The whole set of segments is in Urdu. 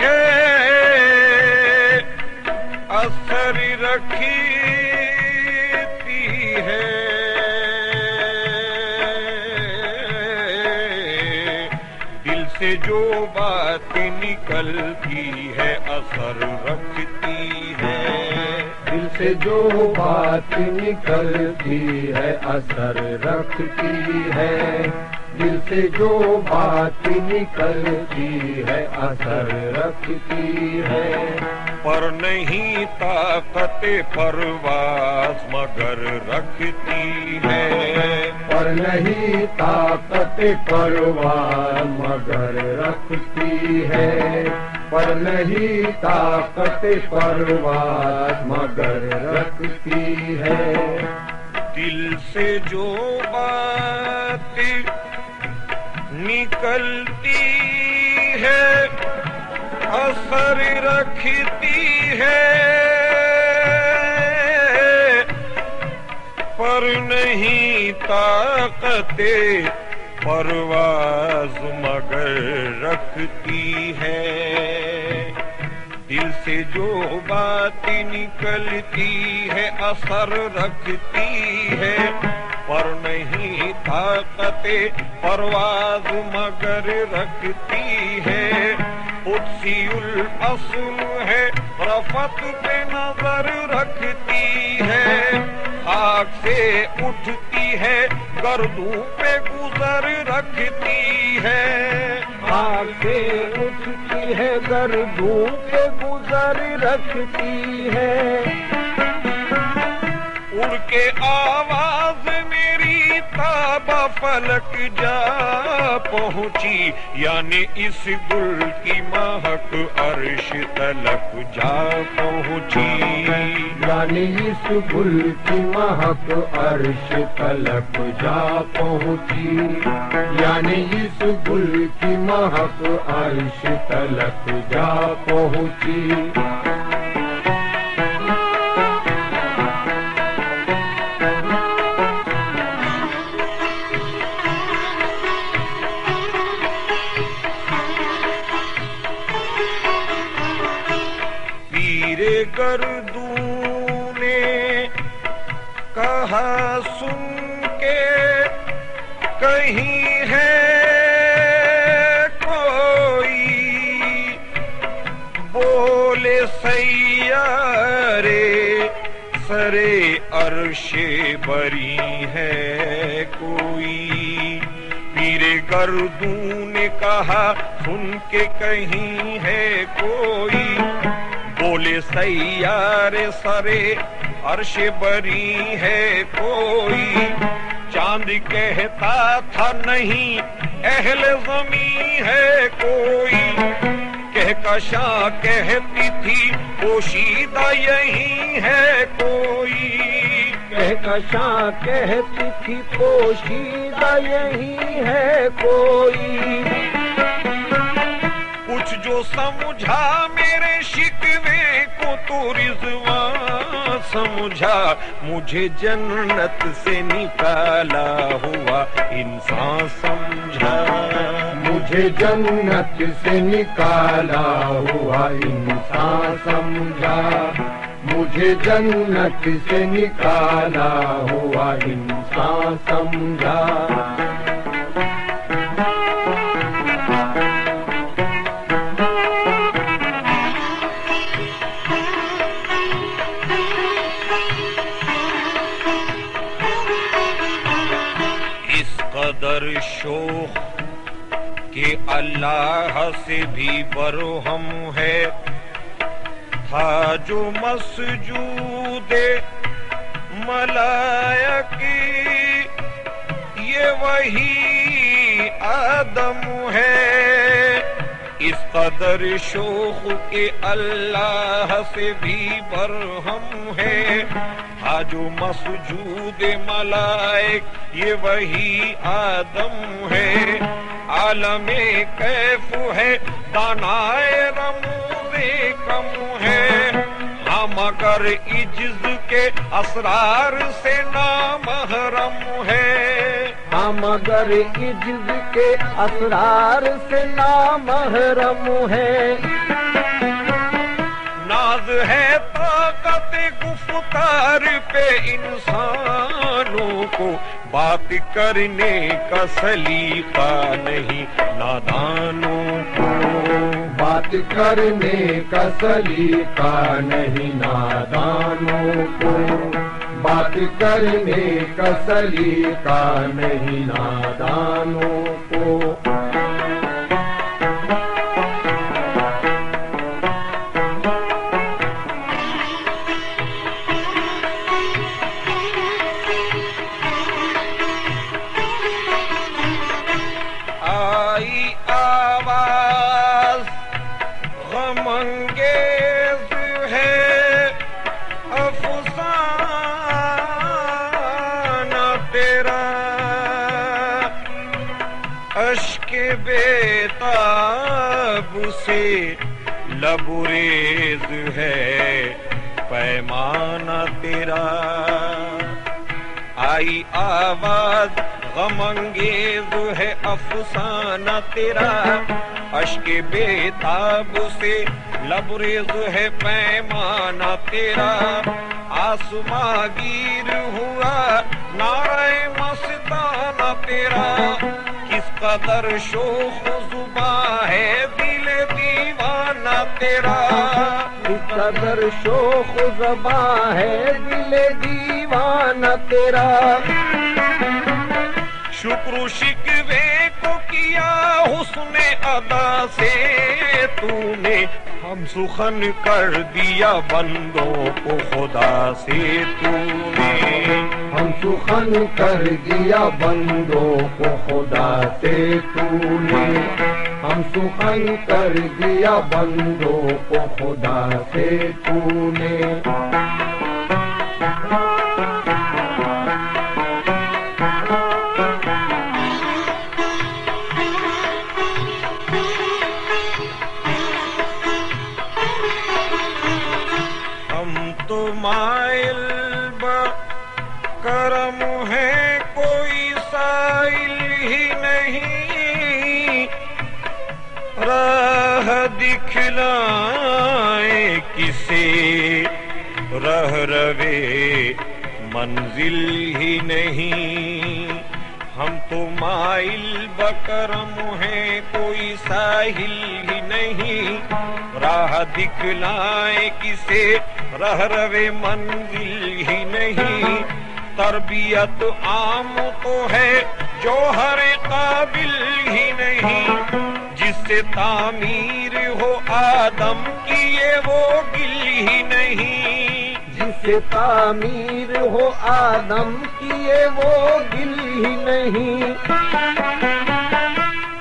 ہے اثر رکھتی ہے دل سے جو بات نکلتی ہے اثر رکھتی ہے دل سے جو بات نکلتی ہے اثر رکھتی ہے دل سے جو بات نکلتی ہے اثر رکھتی ہے پر نہیں طاقت پرواز مگر رکھتی ہے پر نہیں طاقت پرواز مگر رکھتی ہے پر نہیں طاقت پرواز مگر رکھتی ہے دل سے جو بات نکلتی ہے اثر رکھتی ہے پر نہیں طاقت پرواز مگر رکھتی ہے دل سے جو بات نکلتی ہے اثر رکھتی ہے پر نہیں طاقت پرواز مگر رکھتی ہے قدسی الاصل ہے رفعت پہ نظر رکھتی ہے خاک سے اٹھتی ہے گردوں پہ گزر رکھتی ہے خاک سے اٹھتی ہے گردوں پہ گزر رکھتی ہے اڑ کے آواز میری تابہ فلک جا پہنچی یعنی اس گل کی مہک عرش تلک جا پہنچی یعنی اس گل کی مہک عرش تلک جا پہنچی یعنی اس گل کی مہک عرش تلک جا پہنچی گردوں نے کہا سن کے کہیں ہے کوئی بولے سیارے سرے عرش بری ہے کوئی پیر گردوں نے کہا سن کے کہیں ہے کوئی بولے سیارے سرے عرش بری ہے کوئی چاند کہتا تھا نہیں اہل زمین ہے کوئی کہکشاں کہتی تھی پوشیدہ یہی ہے کوئی کہکشاں کہتی تھی پوشیدہ یہی ہے کوئی کچھ جو سمجھا میرے شکوے کو تو رضوان سمجھا مجھے جنت سے نکالا ہوا انسان سمجھا مجھے جنت سے نکالا ہوا انسان سمجھا مجھے جنت سے نکالا ہوا انسان سمجھا قدر شوق کہ اللہ سے بھی برہم ہے تھا جو مسجود ملائک یہ وہی آدم ہے اس قدر شوق کہ اللہ سے بھی برہم ہے تھا جو مسجود ملائک یہ وہی آدم ہے عالم کیف ہے دانائے رموز کم ہے ہم اگر عجز کے اسرار سے نامحرم ہے ہم مگر عجز کے اسرار سے نامحرم ہے. ناز ہے طاقت گفتار پہ انسانوں کو، بات کرنے کا سلیقہ نہیں نادانوں کو. بات کرنے کا سلیقہ نہیں نادانوں کو. بات کرنے کا سلیقہ نہیں نادانوں کو. آئی آواز غم انگیز ہے افسانہ تیرا، اشک بیتاب سے لبریز ہے پیمانہ تیرا. آئی آواز غم انگیز ہے افسانہ تیرا، اشک بیتاب سے لبریز ہے پیمانہ تیرا. آسماں گیر ہوا نعرہ مستانہ تیرا، کس قدر شوخ زباں ہے دل دیوانہ تیرا. کس قدر شوخ زباں ہے دل دیوانہ تیرا. شکر و شکوے کو کیا حسن ادا سے تو نے، ہم سخن کر دیا بندوں کو خدا سے تو نے. ہم سخن کر دیا بندوں کو خدا سے تو نے. ہم سخن کر دیا بندوں کو خدا سے تو نے. تو مائل کرم ہے کوئی سائل ہی نہیں، راہ دکھلائے کسے رہ روے منزل ہی نہیں. ہم تو مائل بکرم ہیں کوئی ساحل ہی نہیں، راہ دکھلائے کسے رہ روے منزل ہی نہیں. تربیت عام تو ہے جو ہر قابل ہی نہیں، جس سے تعمیر ہو آدم کی یہ وہ گل ہی نہیں. جس سے تعمیر ہو آدم کی یہ وہ گل ہی نہیں.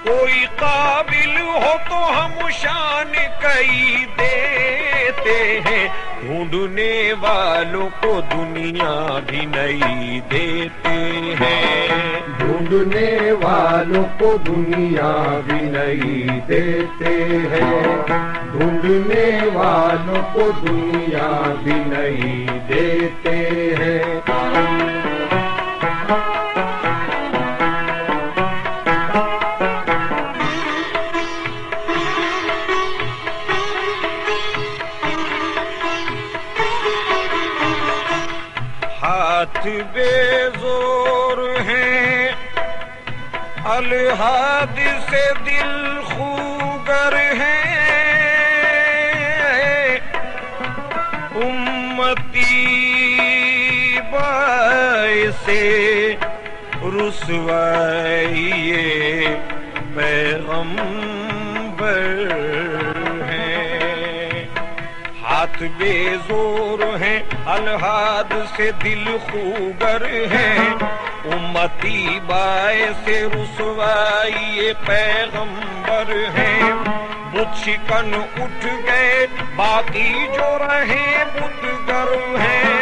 کوئی قابل ہو تو ہم شان کئی دیتے ہیں، ڈھونڈنے والوں کو دنیا بھی نہیں دیتے ہیں. ڈھونڈنے والوں کو دنیا بھی نہیں دیتے ہیں. ڈھونڈنے والوں کو دنیا بھی نہیں دیتے ہیں. ہاتھ بے زور ہیں الحاد سے دل خوگر ہیں، امتی باعث رسوائی پیغمبر ہیں. ہاتھ بے زور ہیں الحاد سے دل خوگر ہیں، امتی باعث رسوائی پیغمبر ہیں. بت شکن اٹھ گئے باقی جو رہے بتگر ہیں،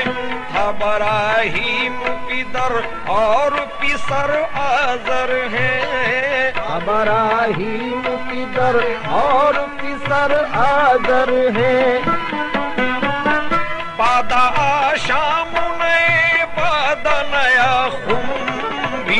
تھا براہیم پدر اور پسر آزر ہیں. ابراہیم پدر اور پسر آزر ہیں. بادہ آشام نئے بادہ نیا خم بھی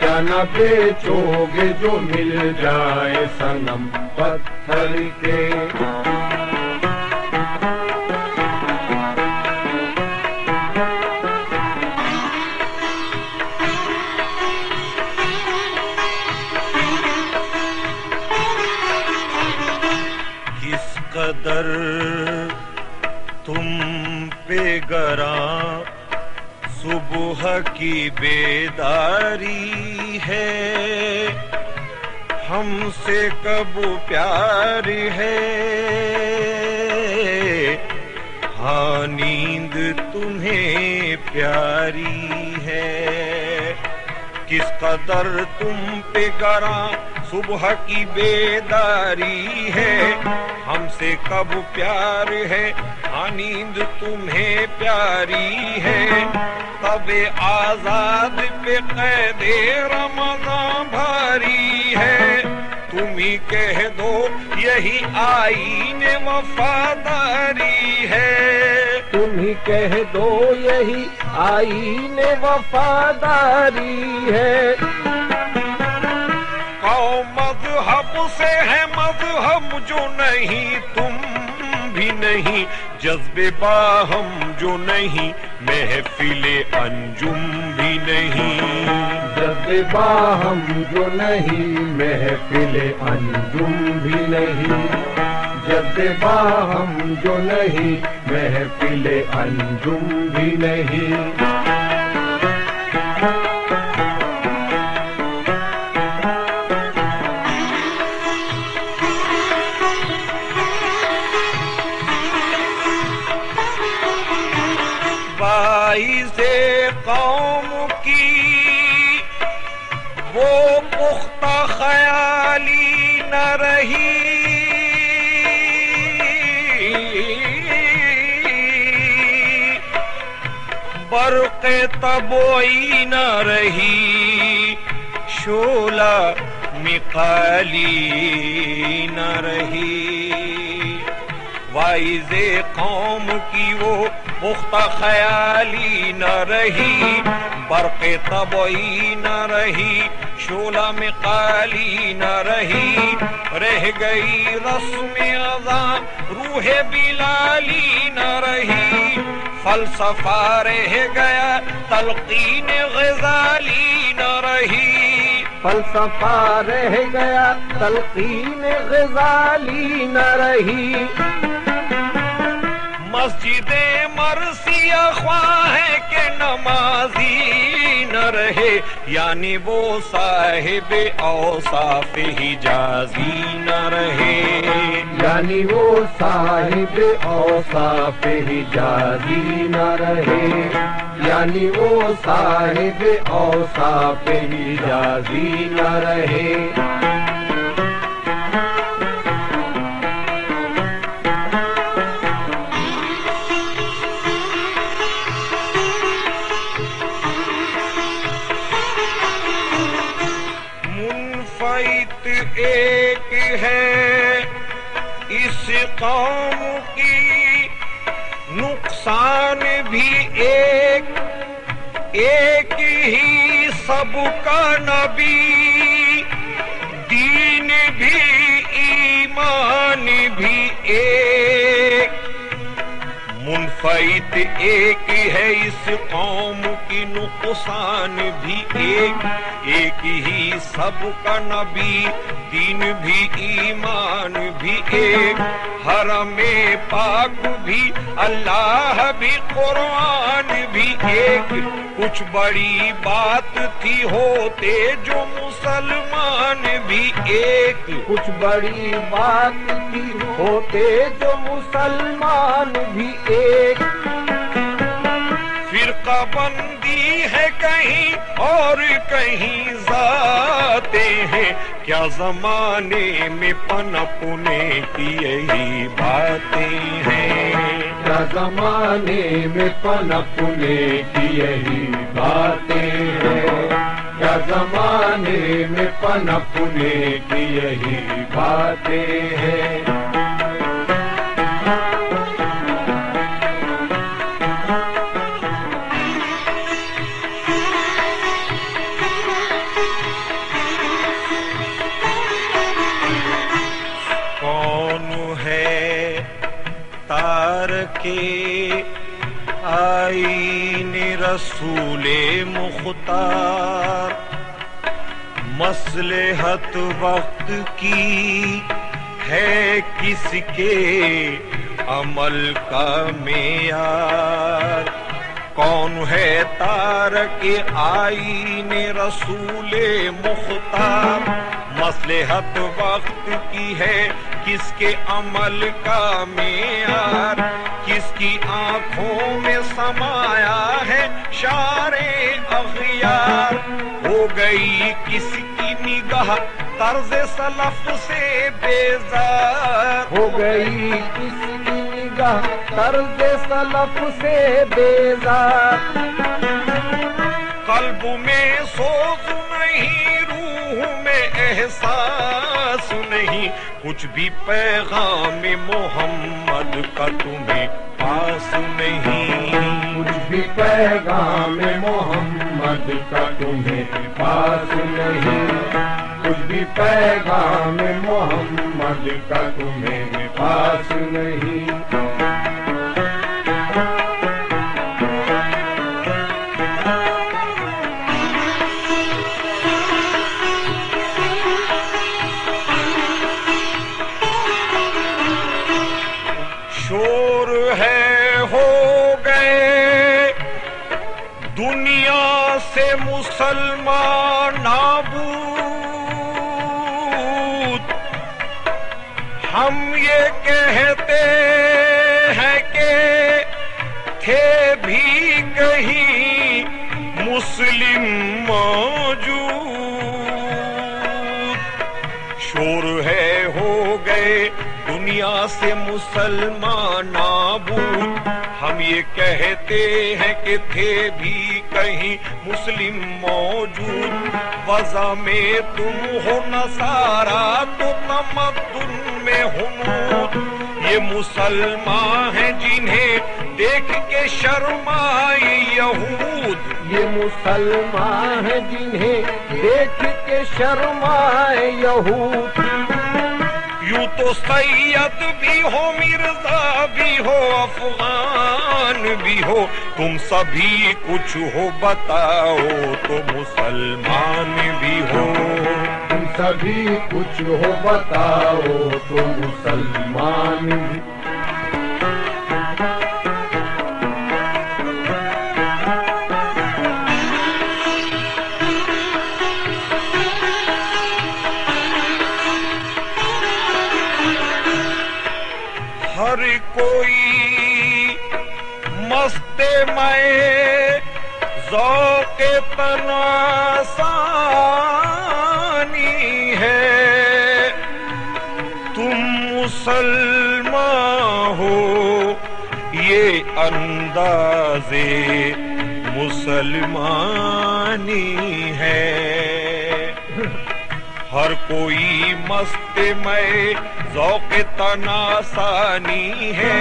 کیا نہ بیچو گے جو مل جائے صنم پتھر کے قدر تم پہ گراں صبح کی بیداری ہے ہم سے کب پیار ہے ہاں نیند تمہیں پیاری ہے کس قدر تم پہ گراں صبح کی بیداری ہے ہم سے کب پیار ہے ہاں نیند تمہیں پیاری ہے تب آزاد پہ قید رمضان بھاری ہے تم ہی کہہ دو یہی آئین وفاداری ہے تم ہی کہہ دو یہی آئین وفاداری ہے قوم مذہب سے ہے مذہب جو نہیں تم بھی نہیں جذبے باہم جو نہیں محفل انجم بھی نہیں جذبے باہم جو نہیں محفل انجم بھی نہیں جذبے باہم جو نہیں محفل انجم بھی نہیں سے قوم کی وہ پختہ خیالی نہ رہی برق طبعی نہ رہی شعلہ مقالی نہ رہی وائز قوم کی وہ پختہ خیالی نہ رہی برق طبعی نہ رہی شعلہ مقالی نہ رہی رہ گئی رسم اذاں روح بلالی نہ رہی فلسفہ رہ گیا تلقین غزالی نہ رہی فلسفہ رہ گیا تلقین غزالی نہ رہی مسجد مرثیہ خواہ ہے کہ نمازی نہ رہے یعنی وہ صاحب اوصاف حجازی نہ رہے یعنی وہ صاحب اوصاف حجازی نہ رہے یعنی وہ صاحب اوصاف حجازی نہ رہے ایک ہے اس قوم کی نقصان بھی ایک ہی سب کا نبی دین بھی ایمان بھی ایک منفعت ایک ہے اس قوم کی نقصان بھی ایک ہی سب کا نبی دین بھی ایمان بھی ایک حرم پاک بھی اللہ بھی قرآن بھی ایک کچھ بڑی بات تھی ہوتے جو مسلمان بھی ایک کچھ بڑی بات تھی ہوتے جو مسلمان بھی ایک فرقہ بندی ہے کہیں اور کہیں ذاتیں ہیں کیا زمانے میں پنپنے کی یہی باتیں ہیں کیا زمانے میں پنپنے کی یہی باتیں ہیں کیا زمانے میں پنپنے کی یہی باتیں ہیں تارک آئین رسول مختار، مصلحت وقت کی ہے کس کے عمل کا معیار؟ کون ہے تارک آئین رسول مختار؟ مصلحت وقت کی ہے کس کے عمل کا معیار؟ کس کی آنکھوں میں سمایا ہے شار اغیار؟ ہو گئی کس کی نگاہ طرز سلف سے بیزار؟ ہو گئی کس کی نگاہ طرز سلف سے بیزار؟ قلب میں سوز نہیں، روح میں احساس نہیں، کچھ بھی پیغام محمد کا تمہیں پاس نہیں، کچھ بھی پیغام محمد کا تمہیں پاس نہیں، کچھ بھی پیغام محمد کا تمہیں پاس نہیں۔ شور ہے ہو گئے دنیا سے مسلمان نابود، ہم یہ کہتے ہیں کہ تھے بھی کہیں مسلم موجود۔ شور ہے ہو گئے دنیا سے مسلمان نابود، ہم یہ کہتے ہیں کہ تھے بھی کہیں مسلم موجود۔ وضع میں تم ہو نصارا تو تمدن میں ہنود، یہ مسلمان ہیں جنہیں دیکھ کے شرمائے یہود، یہ مسلمان ہیں جنہیں دیکھ کے شرمائے یہود۔ یوں تو سید بھی ہو، مرزا بھی ہو، افغان بھی ہو، تم سبھی کچھ ہو، بتاؤ تو مسلمان بھی ہو۔ تم سبھی کچھ ہو، بتاؤ تو مسلمان بھی۔ ہر کوئی مست میں ذوق تناسانی ہے، تم مسلمان ہو یہ انداز مسلمانی ہے۔ ہر کوئی مست میں ذوق تناسانی ہے،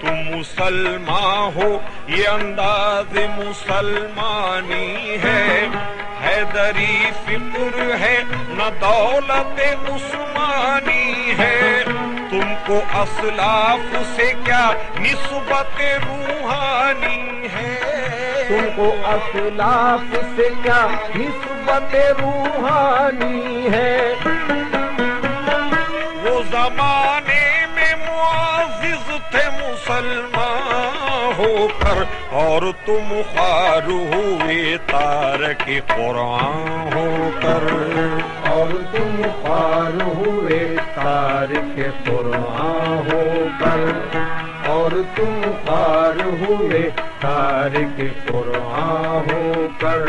تم مسلمان ہو یہ انداز مسلمانی ہے۔ حیدری فکر ہے نہ دولت عثمانی ہے، تم کو اسلاف سے کیا نسبت روحانی ہے؟ تم کو اسلاف سے کیا نسبت روحانی ہے؟ وہ زمانے میں معزز تھے مسلمان ہو کر، اور تم خوار ہوئے تارک قرآن ہو کر، اور تم خوار ہوئے تارک قرآن ہو کر، اور تم خوار ہوئے تارک قرآن ہو کر۔